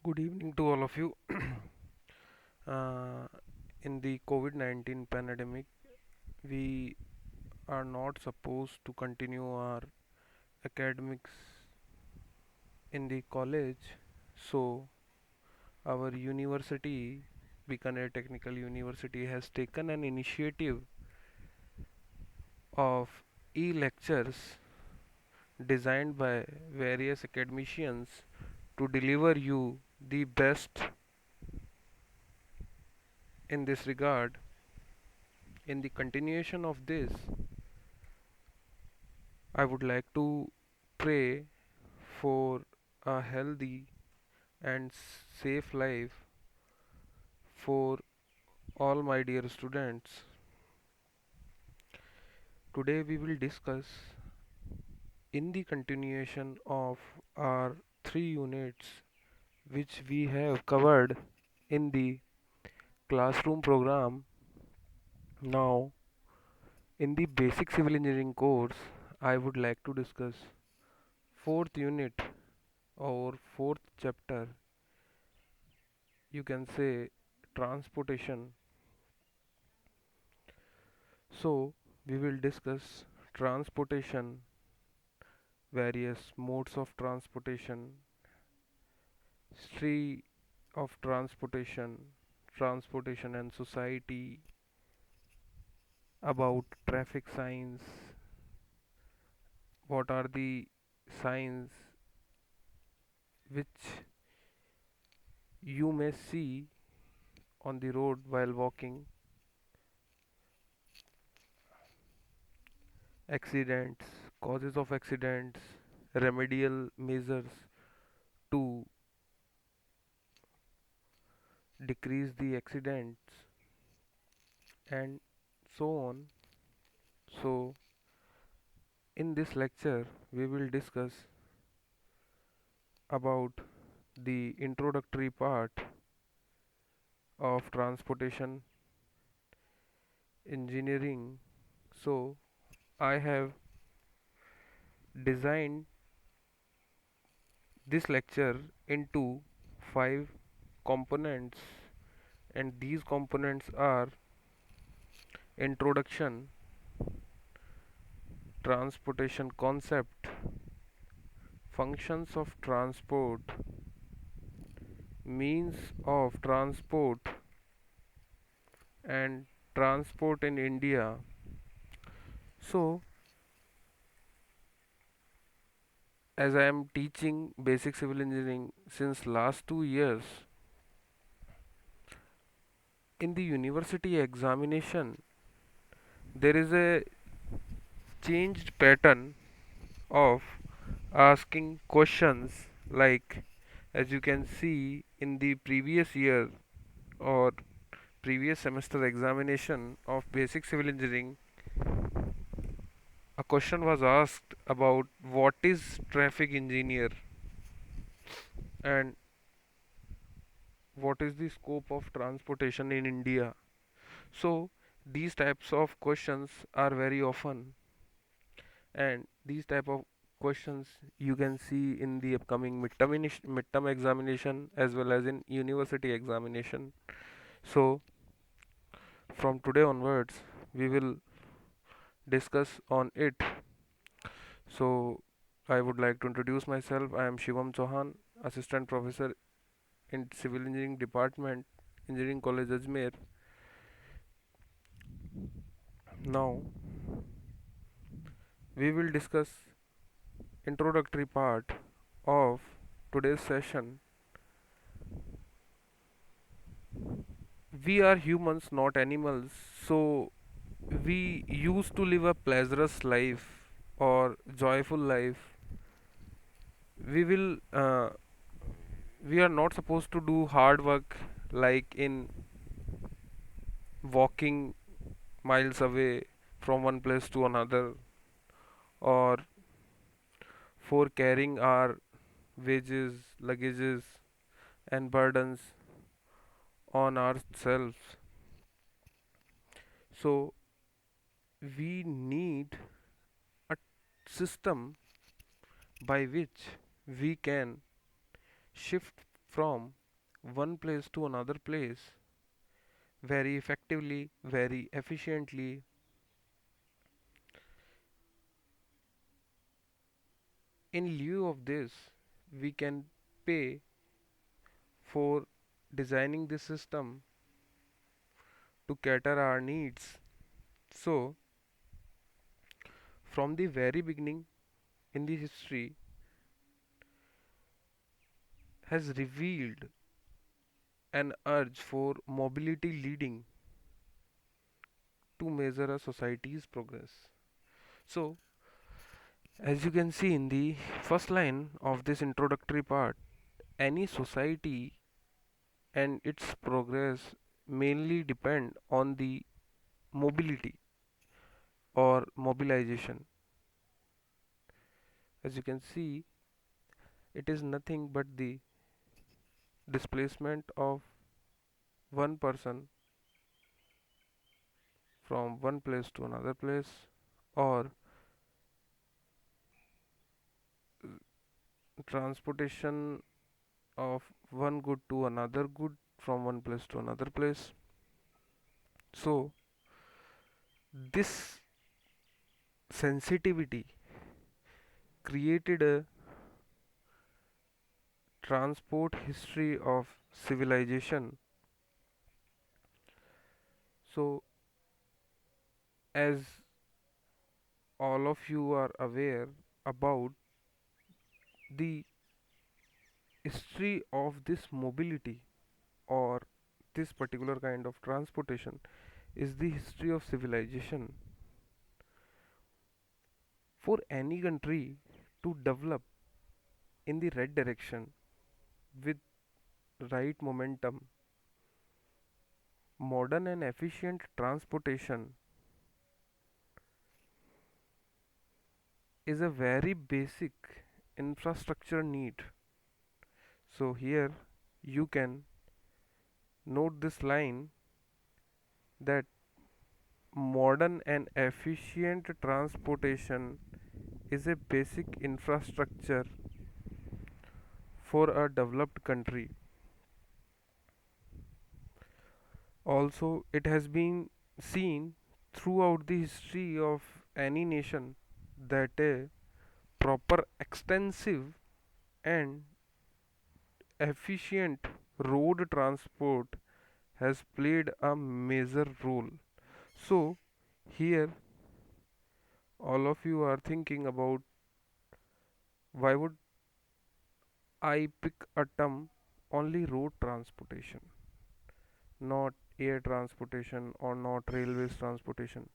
Good evening to all of you. uh, in the COVID-19 pandemic, we are not supposed to continue our academics in the college. So, our university, Bikaner Technical University, has taken an initiative of e-lectures designed by various academicians to deliver you the best in this regard. In the continuation of this, I would like to pray for a healthy and safe life for all my dear students. Today we will discuss in the continuation of our three units which we have covered in the classroom program. Now, in the basic civil engineering course, I would like to discuss fourth unit or fourth chapter, you can say transportation. So, we will discuss transportation, various modes of transportation, history of transportation, transportation and society, about traffic signs, what are the signs which you may see on the road while walking, accidents, causes of accidents, remedial measures to decrease the accidents, and so on. So, in this lecture, we will discuss about the introductory part of transportation engineering. So, I have designed this lecture into five components, and these components are introduction, transportation concept, functions of transport, means of transport, and transport in India. So, as I am teaching basic civil engineering since last 2 years, in the university examination, there is a changed pattern of asking questions like, as you can see in the previous year or previous semester examination of basic civil engineering, a question was asked about what is traffic engineer and what is the scope of transportation in India. So these types of questions are very often, and these type of questions you can see in the upcoming midterm examination as well as in university examination. So from today onwards we will discuss on it. So I would like to introduce myself. I am Shivam Chauhan, assistant professor in civil engineering department, engineering college Ajmer. Now we will discuss introductory part of today's session. We are humans, not animals, so we used to live a pleasurous life or joyful life. We will, we are not supposed to do hard work like in walking miles away from one place to another, or for carrying our wages, luggages, and burdens on ourselves. So we need a system by which we can shift from one place to another place very effectively, very efficiently. In lieu of this, we can pay for designing the system to cater our needs. So, from the very beginning in the history has revealed an urge for mobility leading to measure a society's progress. So, as you can see in the first line of this introductory part, any society and its progress mainly depend on the mobility or mobilization. As you can see, it is nothing but the displacement of one person from one place to another place, or transportation of one good to another good from one place to another place. So, this sensitivity created a transport history of civilization. So, as all of you are aware about the history of this mobility or this particular kind of transportation is the history of civilization. For any country to develop in the right direction with right momentum, modern and efficient transportation is a very basic infrastructure need. So here you can note this line that modern and efficient transportation is a basic infrastructure for a developed country. Also, it has been seen throughout the history of any nation that a proper, extensive, and efficient road transport has played a major role. So, here all of you are thinking about why would I pick a term only road transportation, not air transportation or not railways transportation.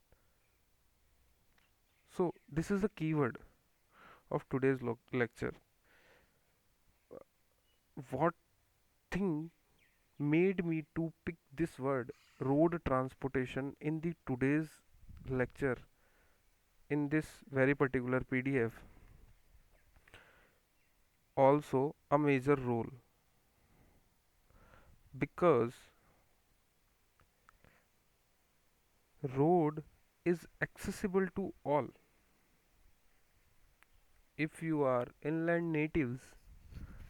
So, this is the keyword of today's lecture. What thing made me to pick this word road transportation in the today's lecture in this very particular PDF also a major role, because road is accessible to all. If you are inland natives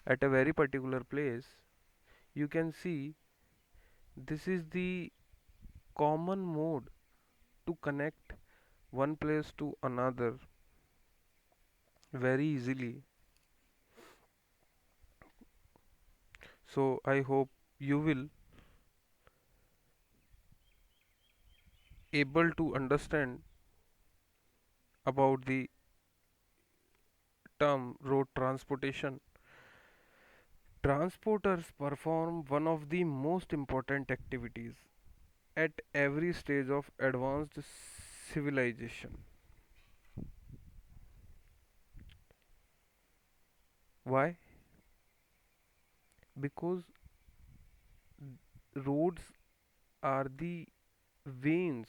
at a very particular place, you can see this is the common mode to connect one place to another very easily. So I hope you will able to understand about the term road transportation. Transporters perform one of the most important activities at every stage of advanced civilization. Why? Because roads are the veins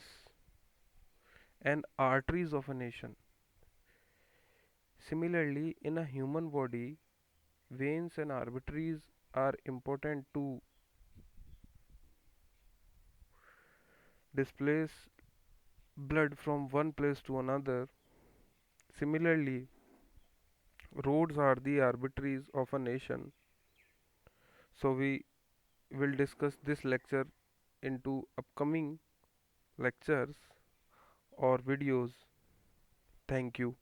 and arteries of a nation. Similarly, in a human body, veins and arteries are important to displace blood from one place to another. Similarly, roads are the arteries of a nation. So we will discuss this lecture into upcoming lectures or videos. Thank you.